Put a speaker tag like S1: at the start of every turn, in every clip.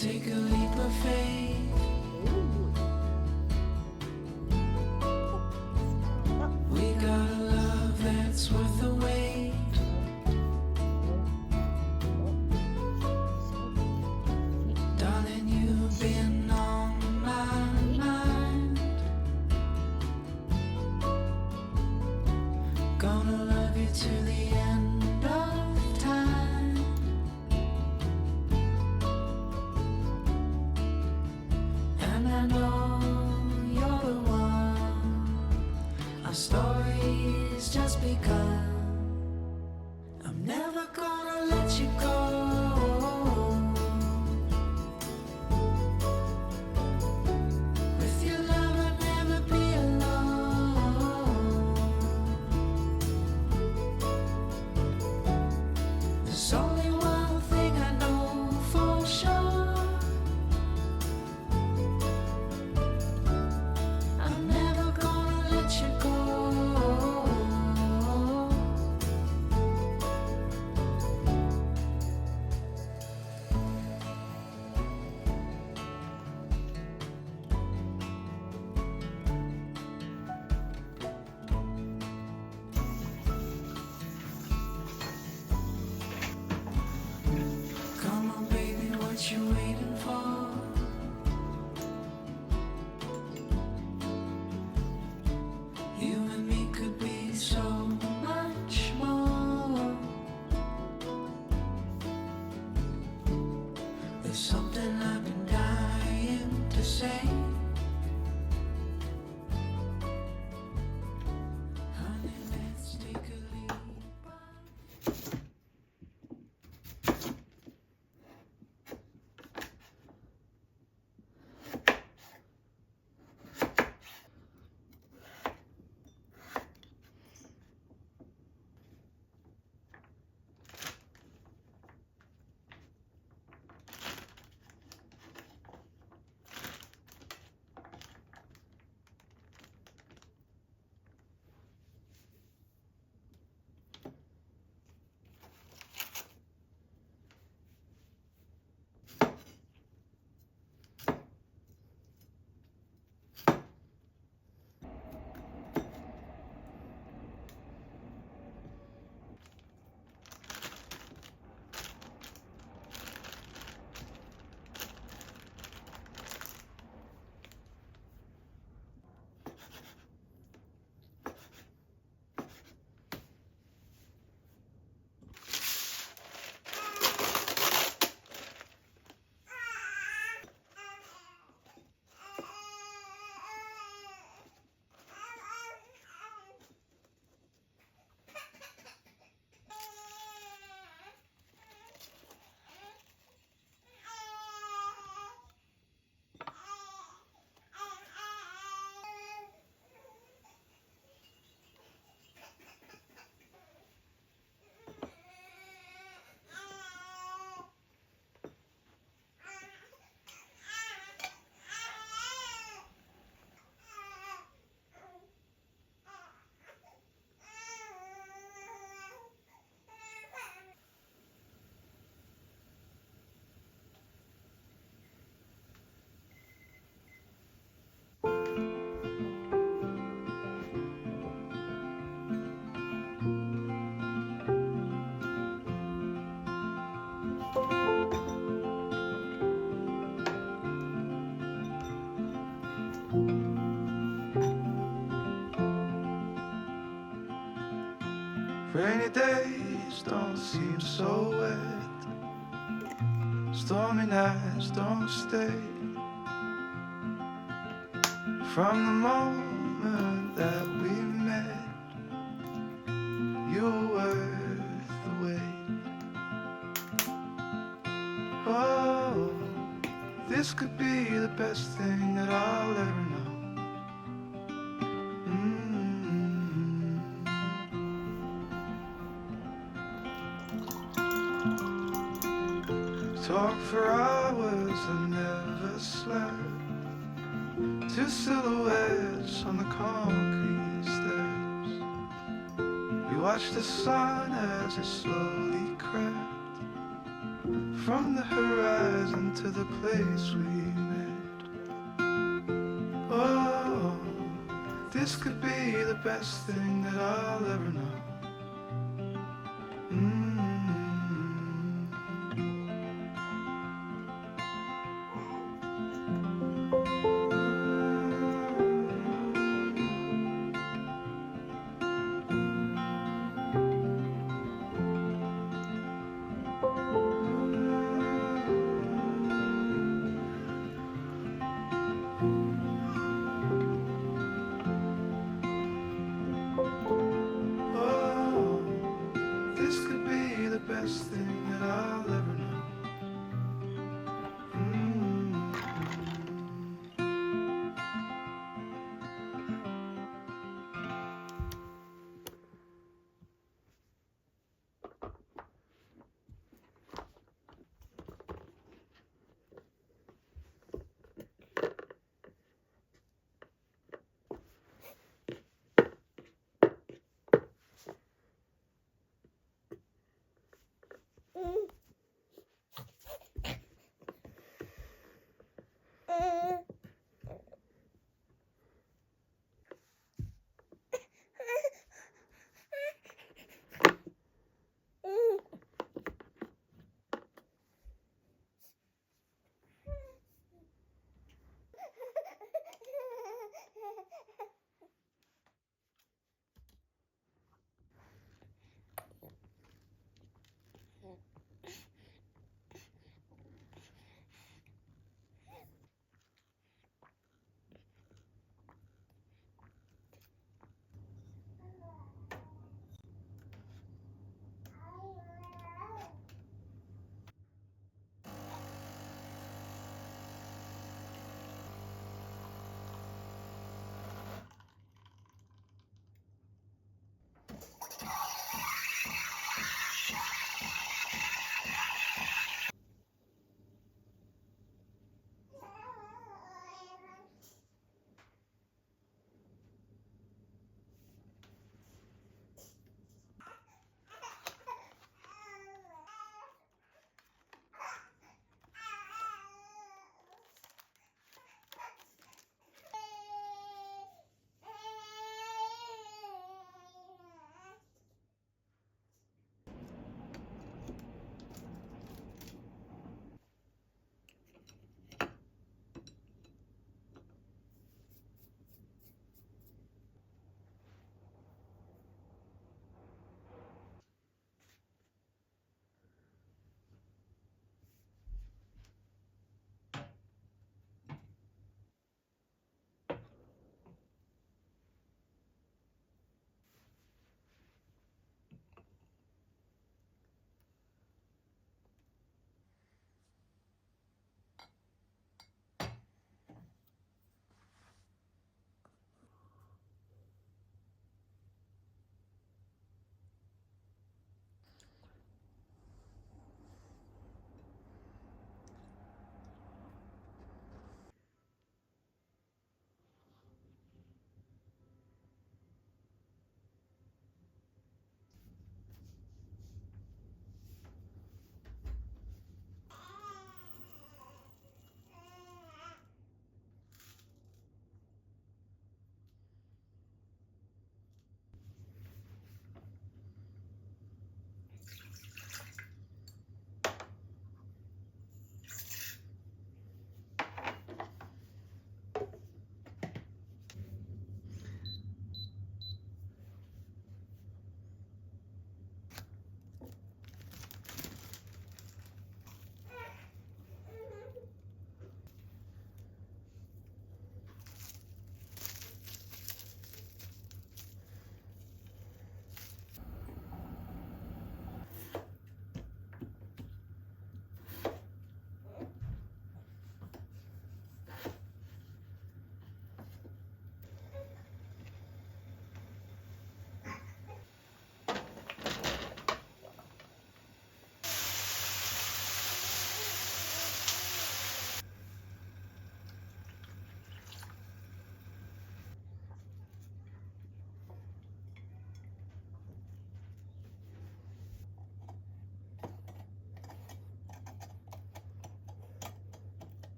S1: Take a leap of faith. We got a love that's worth the wait. Darling, you've been on my mind. Gonna love you to the end of time. And I know you're the one. Our story's just begun. I'm never gonna let you go. With your love I'll never be alone. There's only one thing I know for sure. I'm never gonna let you go. Come on, baby, what you waiting for? You and me could be so much more. There's something I've been dying to say. Honey, let's take a leap.
S2: Rainy days don't seem so wet. Stormy nights don't stay. From the moment that we met, you were worth the wait. Oh, this could be the best thing that I'll ever know. Talk for hours and never slept. Two silhouettes on the concrete steps. We watched the sun as it slowly crept from the horizon to the place we met. Oh, this could be the best thing that I'll ever know.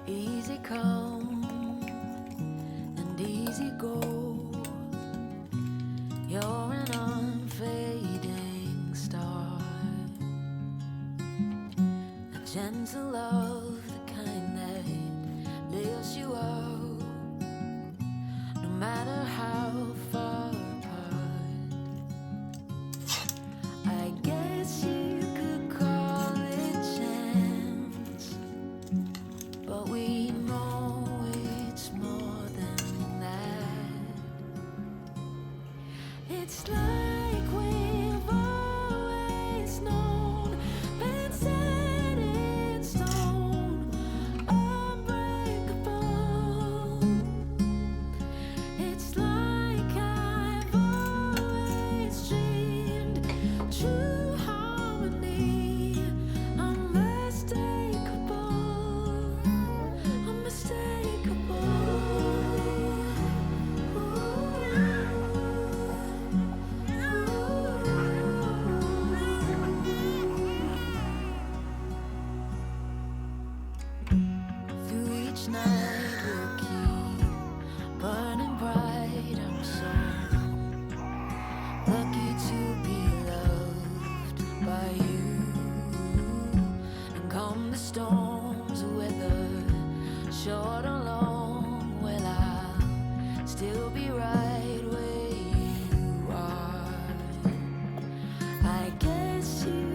S1: Easy come and easy go. You're an unfading star, a gentle love, the kind that lifts you up, no matter how far apart. I guess you could call it chance, but we know it's more than that. It's like we've always known, been set in stone, unbreakable. It's like I've always dreamed, true harmony, unmistakable, Through each night we'll keep burning bright. I'm so lucky to be loved by you. And come the storms, whether short or long, well, I'll still be right where you are. I guess you